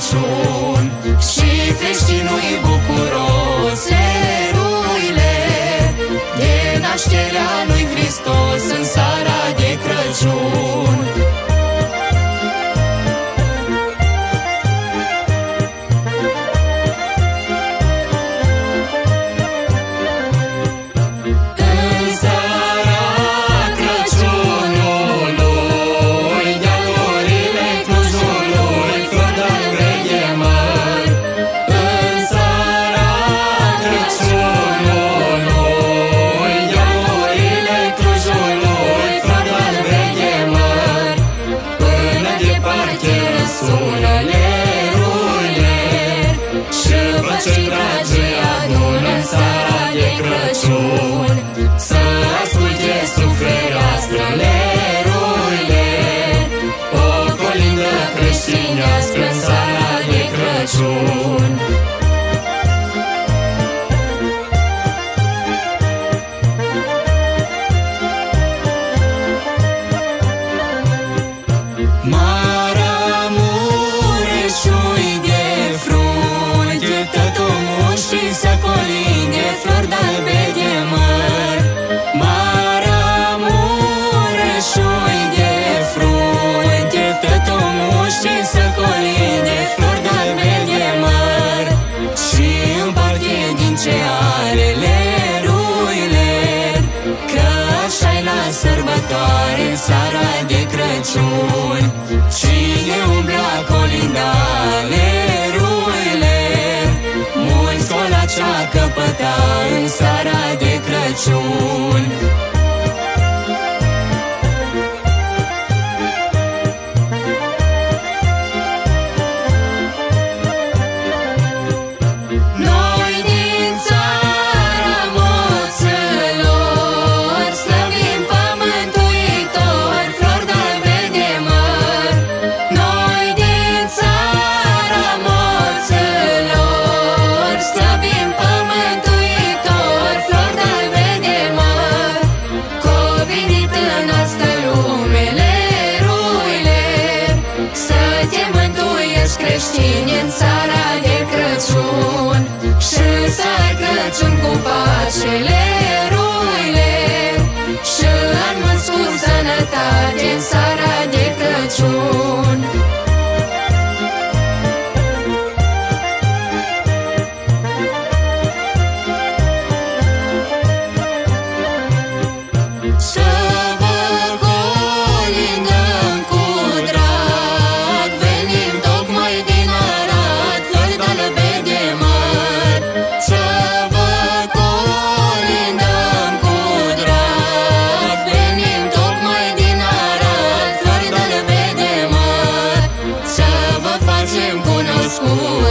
Crăciun și creștinul-i bucuros. Leruile de nașterea lui Hristos în seara de Crăciun. Să asculte sub fereastră leruile, o colindă creștinească în seara de Crăciun. Maramureșui de frunte, tătul muștii să colinde flori de-albe de măr. Maramureșui de frunte, tătul muștii să colinde flori de-albe de măr. Și împarte din ce are leruile, că așa-i la sărbătoare în seara de Crăciun. Cine umbla colinda leruile, mulți colacea căpăta în seara de Crăciun. Noi din țara moțelor slăvim Pământuitor, flori de-albe de măr. Noi din țara moțelor slăvim Pământuitor, flori de-albe de măr. Covenit în asta lume leruile, să te mântuiești creștini în țara de Crăciun. Și să ai Crăciun cu pace leruile, și an mulți cu sănătate în seara de Crăciun. Să vă colindăm cu drag, venim tocmai din Arad, flori de-albe de măr. Să vă colindăm cu drag, venim tocmai din Arad, flori de-albe de măr. Să vă facem cunoscut